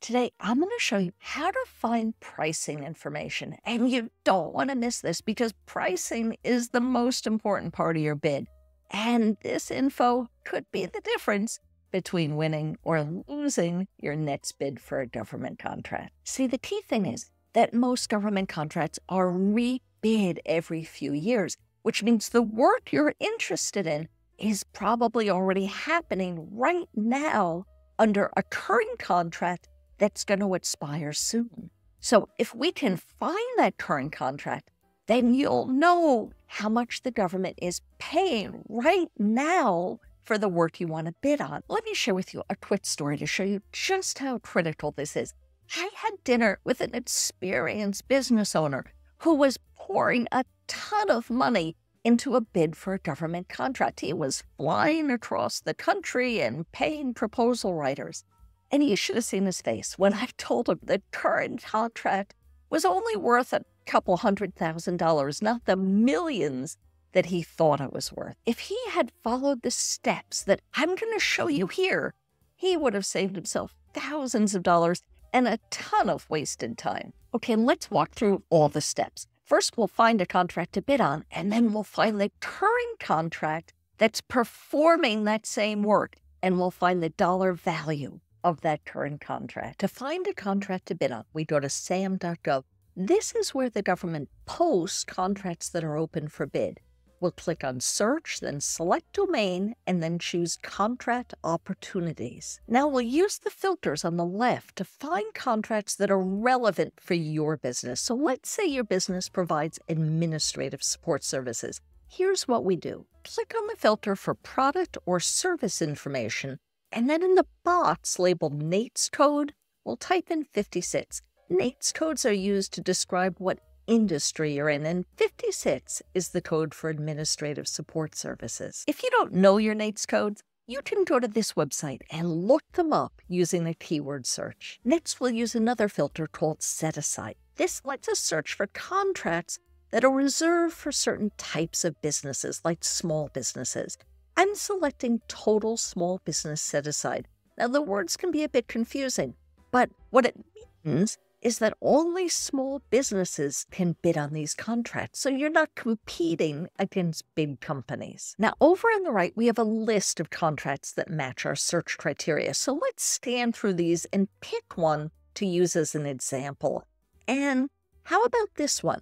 Today, I'm going to show you how to find pricing information. And you don't want to miss this because pricing is the most important part of your bid. And this info could be the difference between winning or losing your next bid for a government contract. See, the key thing is that most government contracts are rebid every few years, which means the work you're interested in is probably already happening right now under a current contract that's going to expire soon. So if we can find that current contract, then you'll know how much the government is paying right now for the work you want to bid on. Let me share with you a quick story to show you just how critical this is. I had dinner with an experienced business owner who was pouring a ton of money into a bid for a government contract. He was flying across the country and paying proposal writers. And you should have seen his face when I told him the current contract was only worth a couple $100,000, not the millions that he thought it was worth. If he had followed the steps that I'm going to show you here, he would have saved himself thousands of dollars and a ton of wasted time. Okay, let's walk through all the steps. First, we'll find a contract to bid on, and then we'll find the current contract that's performing that same work, and we'll find the dollar value of that current contract. To find a contract to bid on, we go to SAM.gov. This is where the government posts contracts that are open for bid. We'll click on Search, then select Domain, and then choose Contract Opportunities. Now we'll use the filters on the left to find contracts that are relevant for your business. So let's say your business provides administrative support services. Here's what we do. Click on the filter for product or service information, and then in the box labeled NAICS code, we'll type in 56. NAICS codes are used to describe what industry you're in, and 56 is the code for administrative support services. If you don't know your NAICS codes, you can go to this website and look them up using a keyword search. Next, we'll use another filter called Set Aside. This lets us search for contracts that are reserved for certain types of businesses, like small businesses. I'm selecting Total Small Business Set Aside. Now, the words can be a bit confusing, but what it means is that only small businesses can bid on these contracts, so you're not competing against big companies. Now, over on the right, we have a list of contracts that match our search criteria, so let's scan through these and pick one to use as an example. And how about this one?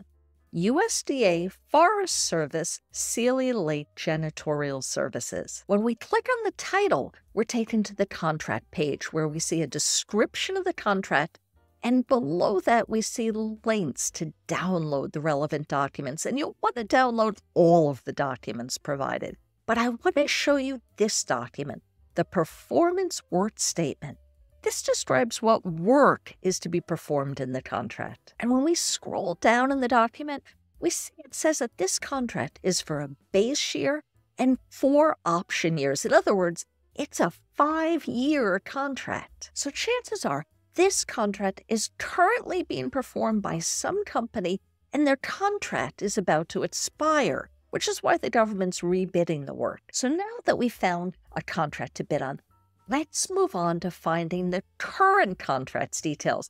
USDA Forest Service Sealy Lake Janitorial Services. When we click on the title, we're taken to the contract page where we see a description of the contract, and below that we see links to download the relevant documents, and you'll want to download all of the documents provided. But I want to show you this document, the Performance Work Statement. This describes what work is to be performed in the contract. And when we scroll down in the document, we see it says that this contract is for a base year and 4 option years. In other words, it's a 5-year contract. So chances are this contract is currently being performed by some company and their contract is about to expire, which is why the government's rebidding the work. So now that we found a contract to bid on, let's move on to finding the current contract's details.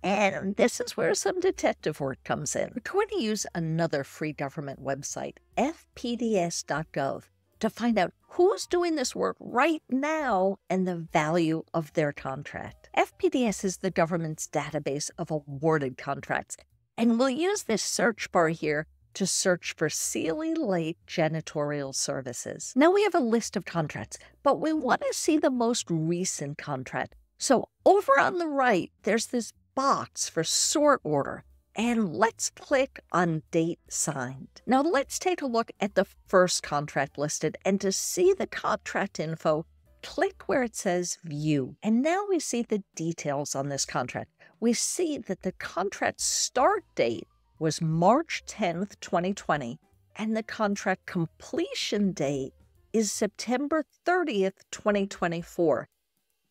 And this is where some detective work comes in. We're going to use another free government website, FPDS.gov, to find out who's doing this work right now and the value of their contract. FPDS is the government's database of awarded contracts, and we'll use this search bar here to search for Sealy Lake Janitorial Services. Now we have a list of contracts, but we want to see the most recent contract. So over on the right, there's this box for sort order, and let's click on Date Signed. Now let's take a look at the first contract listed, and to see the contract info, click where it says View. And now we see the details on this contract. We see that the contract start date was March 10th, 2020, and the contract completion date is September 30th, 2024.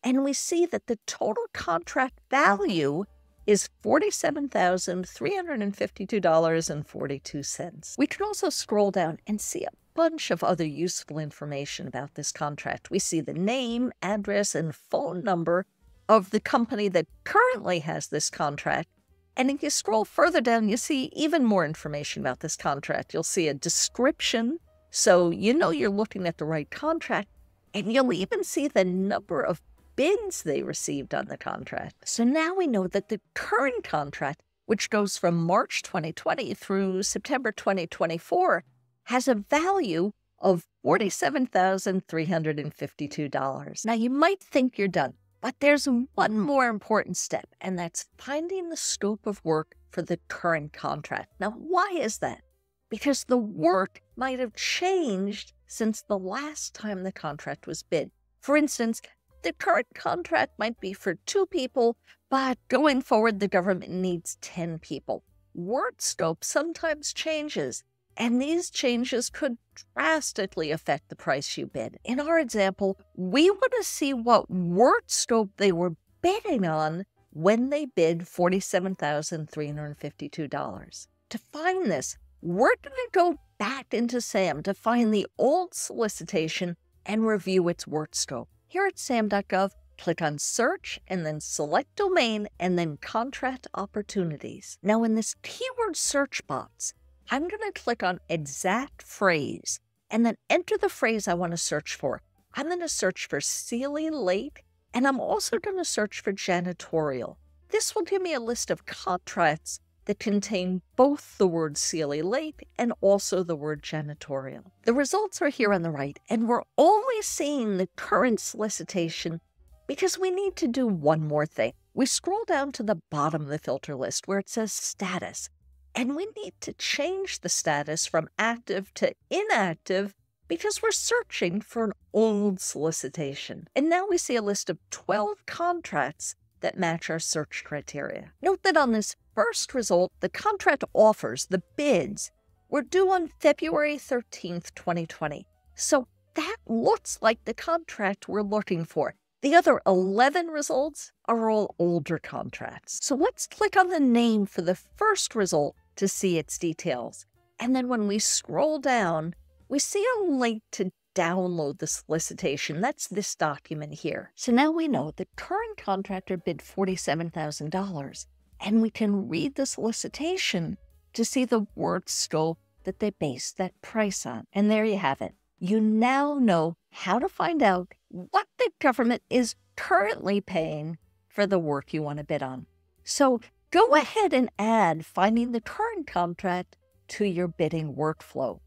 And we see that the total contract value is $47,352.42. We can also scroll down and see a bunch of other useful information about this contract. We see the name, address, and phone number of the company that currently has this contract. And if you scroll further down, you see even more information about this contract. You'll see a description, so you know you're looking at the right contract, and you'll even see the number of bids they received on the contract. So now we know that the current contract, which goes from March 2020 through September 2024, has a value of $47,352. Now, you might think you're done, but there's one more important step, and that's finding the scope of work for the current contract. Now, why is that? Because the work might have changed since the last time the contract was bid. For instance, the current contract might be for 2 people, but going forward, the government needs 10 people. Work scope sometimes changes, and these changes could drastically affect the price you bid. In our example, we want to see what work scope they were bidding on when they bid $47,352. To find this, we're going to go back into SAM to find the old solicitation and review its work scope. Here at SAM.gov, click on Search and then select Domain and then Contract Opportunities. Now in this keyword search box, I'm going to click on Exact Phrase and then enter the phrase I want to search for. I'm going to search for Sealy Lake, and I'm also going to search for janitorial. This will give me a list of contracts that contain both the word Sealy Lake and also the word janitorial. The results are here on the right, and we're only seeing the current solicitation because we need to do one more thing. We scroll down to the bottom of the filter list where it says Status, and we need to change the status from active to inactive because we're searching for an old solicitation. And now we see a list of 12 contracts that match our search criteria. Note that on this first result, the contract offers, the bids, were due on February 13th, 2020. So that looks like the contract we're looking for. The other 11 results are all older contracts. So let's click on the name for the first result to see its details. And then when we scroll down, we see a link to download the solicitation. That's this document here. So now we know the current contractor bid $47,000, and we can read the solicitation to see the work scope that they based that price on. And there you have it. You now know how to find out what the government is currently paying for the work you want to bid on. So go ahead and add finding the current contract to your bidding workflow.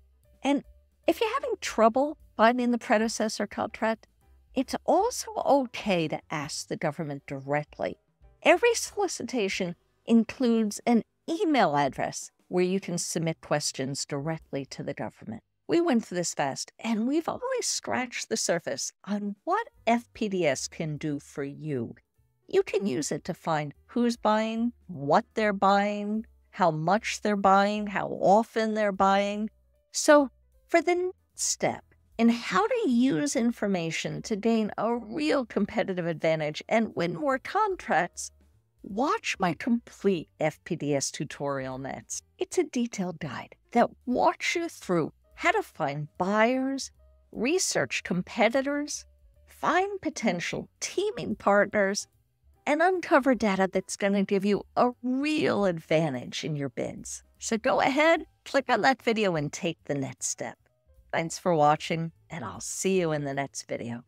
And if you're having trouble finding the predecessor contract, it's also okay to ask the government directly. Every solicitation includes an email address where you can submit questions directly to the government. We went through this fast, and we've only scratched the surface on what FPDS can do for you. You can use it to find who's buying, what they're buying, how much they're buying, how often they're buying. So for the next step in how to use information to gain a real competitive advantage and win more contracts, watch my complete FPDS tutorial next. It's a detailed guide that walks you through how to find buyers, research competitors, find potential teaming partners, and uncover data that's going to give you a real advantage in your bids. So go ahead, click on that video and take the next step. Thanks for watching, and I'll see you in the next video.